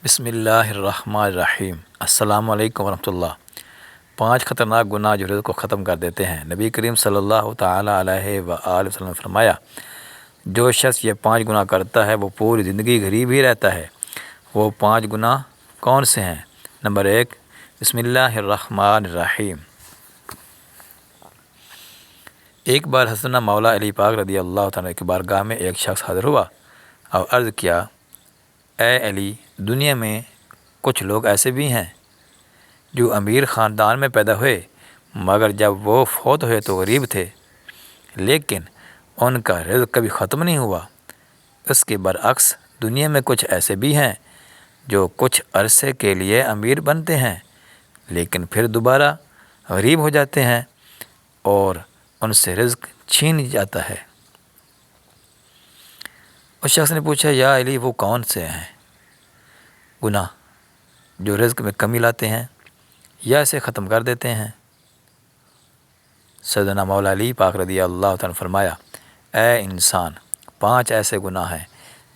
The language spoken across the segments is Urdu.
بسم اللہ الرحمن الرحیم۔ السلام علیکم ورحمۃ اللہ۔ 5 خطرناک گناہ جو رزق کو ختم کر دیتے ہیں۔ نبی کریم صلی اللہ تعالیٰ علیہ وآلہ وسلم نے فرمایا، جو شخص یہ 5 گناہ کرتا ہے وہ پوری زندگی غریب ہی رہتا ہے۔ وہ 5 گناہ کون سے ہیں؟ نمبر 1، بسم اللہ الرحمن الرحیم۔ ایک بار حضرت مولا علی پاک رضی اللہ تعالیٰ کی بارگاہ میں ایک شخص حاضر ہوا اور عرض کیا، اے علی، دنیا میں کچھ لوگ ایسے بھی ہیں جو امیر خاندان میں پیدا ہوئے، مگر جب وہ فوت ہوئے تو غریب تھے، لیکن ان کا رزق کبھی ختم نہیں ہوا۔ اس کے برعکس دنیا میں کچھ ایسے بھی ہیں جو کچھ عرصے کے لیے امیر بنتے ہیں، لیکن پھر دوبارہ غریب ہو جاتے ہیں اور ان سے رزق چھین جاتا ہے۔ اس شخص نے پوچھا، یا علی، وہ کون سے ہیں گناہ جو رزق میں کمی لاتے ہیں یا اسے ختم کر دیتے ہیں؟ سیدنا مولا علی پاک رضی اللہ تعالیٰ نے فرمایا، اے انسان، 5 ایسے گناہ ہیں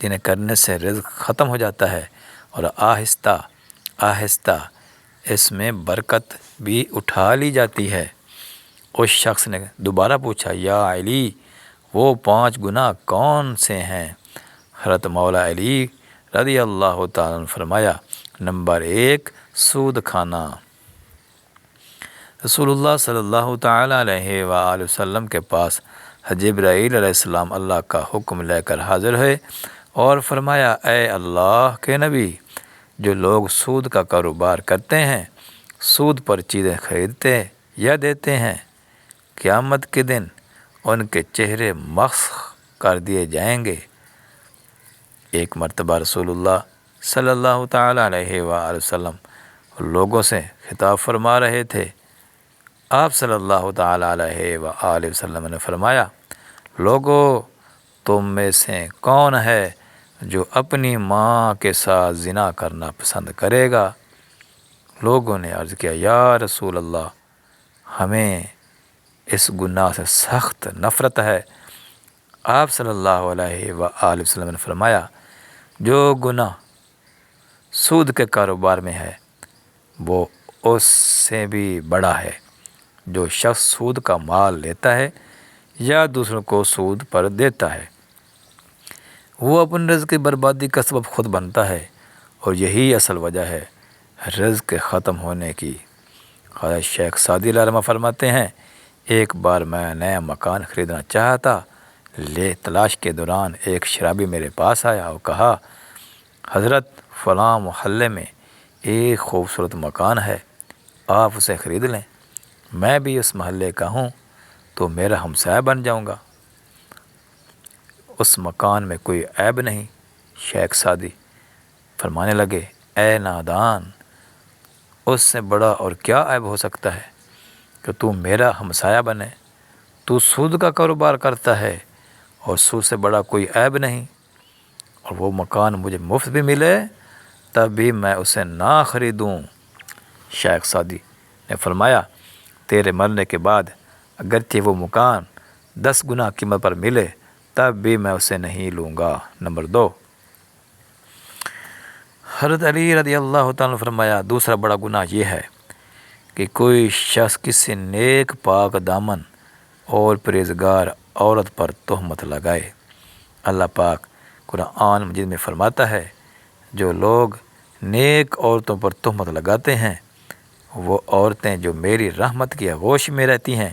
جنہیں کرنے سے رزق ختم ہو جاتا ہے اور آہستہ آہستہ اس میں برکت بھی اٹھا لی جاتی ہے۔ اس شخص نے دوبارہ پوچھا، یا علی، وہ 5 گناہ کون سے ہیں؟ حضرت مولا علی رضی اللہ تعالیٰ نے فرمایا، نمبر 1، سود کھانا۔ رسول اللہ صلی اللہ تعالیٰ علیہ وآلہ وسلم کے پاس جبرائیل علیہ السلام اللہ کا حکم لے کر حاضر ہوئے اور فرمایا، اے اللہ کے نبی، جو لوگ سود کا کاروبار کرتے ہیں، سود پر چیزیں خریدتے یا دیتے ہیں، قیامت کے دن ان کے چہرے مسخ کر دیے جائیں گے۔ ایک مرتبہ رسول اللہ صلی اللہ تعالیٰ علیہ وآلہ وسلم لوگوں سے خطاب فرما رہے تھے۔ آپ صلی اللہ تعالیٰ علیہ وآلہ وسلم نے فرمایا، لوگو، تم میں سے کون ہے جو اپنی ماں کے ساتھ زنا کرنا پسند کرے گا؟ لوگوں نے عرض کیا، یا رسول اللہ، ہمیں اس گناہ سے سخت نفرت ہے۔ آپ صلی اللہ علیہ وآلہ وسلم نے فرمایا، جو گناہ سود کے کاروبار میں ہے وہ اس سے بھی بڑا ہے۔ جو شخص سود کا مال لیتا ہے یا دوسروں کو سود پر دیتا ہے، وہ اپنے رزق کی بربادی کا سبب خود بنتا ہے، اور یہی اصل وجہ ہے رزق کے ختم ہونے کی۔ خواجہ شیخ سعدی علیہ رحمہ فرماتے ہیں، ایک بار میں نیا مکان خریدنا چاہتا، تلاش کے دوران ایک شرابی میرے پاس آیا اور کہا، حضرت، فلاں محلے میں ایک خوبصورت مکان ہے، آپ اسے خرید لیں، میں بھی اس محلے کا ہوں تو میرا ہمسایہ بن جاؤں گا۔ اس مکان میں کوئی عیب نہیں۔ شیخ سعدی فرمانے لگے، اے نادان، اس سے بڑا اور کیا عیب ہو سکتا ہے کہ تو میرا ہمسایہ بنے؟ تو سود کا کاروبار کرتا ہے اور سود سے بڑا کوئی عیب نہیں، اور وہ مکان مجھے مفت بھی ملے تب بھی میں اسے نہ خریدوں۔ شیخ سعدی نے فرمایا، تیرے مرنے کے بعد اگرچہ وہ مکان 10 گنا قیمت پر ملے تب بھی میں اسے نہیں لوں گا۔ نمبر 2، حضرت علی رضی اللہ تعالیٰ نے فرمایا، دوسرا بڑا گناہ یہ ہے کہ کوئی شخص کسی نیک پاک دامن اور پرہیزگار عورت پر تہمت لگائے۔ اللہ پاک قرآن مجید میں فرماتا ہے، جو لوگ نیک عورتوں پر تہمت لگاتے ہیں وہ عورتیں جو میری رحمت کی آغوش میں رہتی ہیں،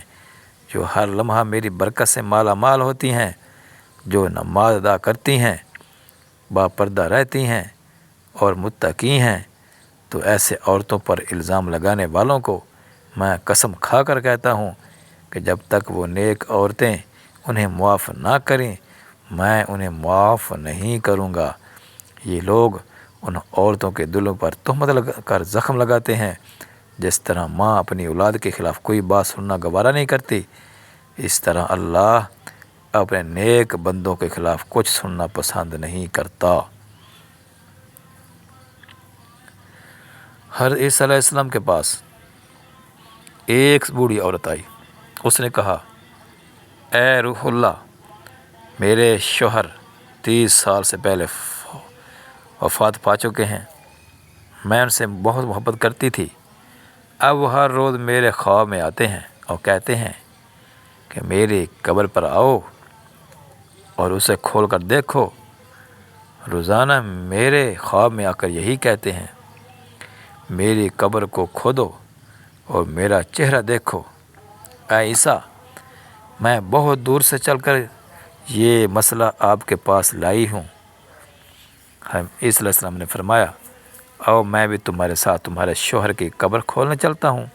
جو ہر لمحہ میری برکت سے مالا مال ہوتی ہیں، جو نماز ادا کرتی ہیں، باپردہ رہتی ہیں اور متقی ہیں، تو ایسے عورتوں پر الزام لگانے والوں کو میں قسم کھا کر کہتا ہوں کہ جب تک وہ نیک عورتیں انہیں معاف نہ کریں میں انہیں معاف نہیں کروں گا۔ یہ لوگ ان عورتوں کے دلوں پر تہمت لگا کر زخم لگاتے ہیں، جس طرح ماں اپنی اولاد کے خلاف کوئی بات سننا گوارا نہیں کرتی، اس طرح اللہ اپنے نیک بندوں کے خلاف کچھ سننا پسند نہیں کرتا۔ حضرت عیسیٰ علیہ السلام کے پاس ایک بوڑھی عورت آئی۔ اس نے کہا، اے روح اللہ، میرے شوہر 30 سال سے پہلے وفات پا چکے ہیں، میں ان سے بہت محبت کرتی تھی۔ اب وہ ہر روز میرے خواب میں آتے ہیں اور کہتے ہیں کہ میری قبر پر آؤ اور اسے کھول کر دیکھو۔ روزانہ میرے خواب میں آ کر یہی کہتے ہیں، میری قبر کو کھودو اور میرا چہرہ دیکھو۔ اے عیسیٰ، میں بہت دور سے چل کر یہ مسئلہ آپ کے پاس لائی ہوں۔ عیسیٰ علیہ السلام نے فرمایا، آؤ میں بھی تمہارے ساتھ تمہارے شوہر کی قبر کھولنے چلتا ہوں۔